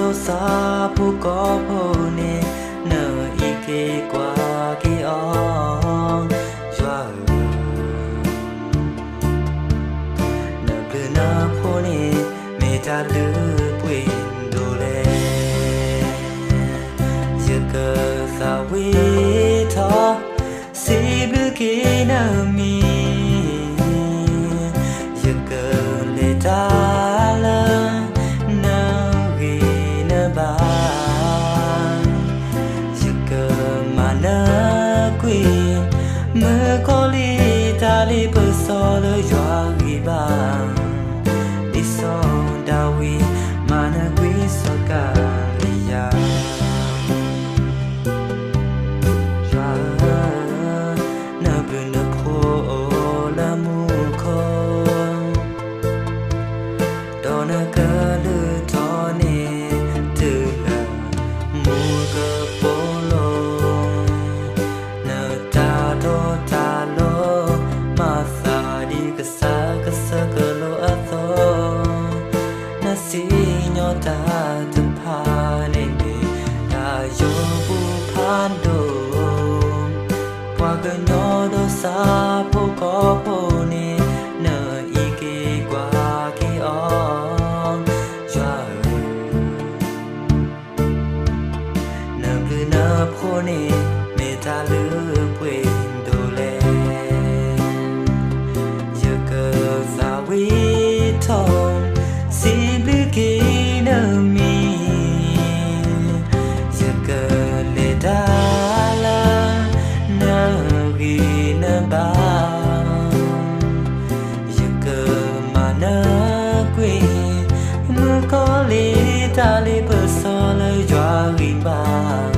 đô sa pu có phô nè nở y kê qua kê on doa nở bự nở phô nè mẹ ta lư quên đồ lệ giờ cơ sa vi thọ si bự kê nở mi giờ cơ lệ ta mơ có li ta li bơ so lơ doa ghi bang đi so dawi mana quy so ka li ya doa na bu na pho la mu ko do na ka lu to ne tu la mu ka po lo taจะพาในเมื่อได้โยบุพันโดกว่าก็ยอดสาพก็พเนเนออีกกว่ากี่ออนจ้าเนอหรือเนอพเนเมตาลือเวนดูแลเยอะเกินสาวิทองสิบลือกี่ta li bơ so lời doa ghi ba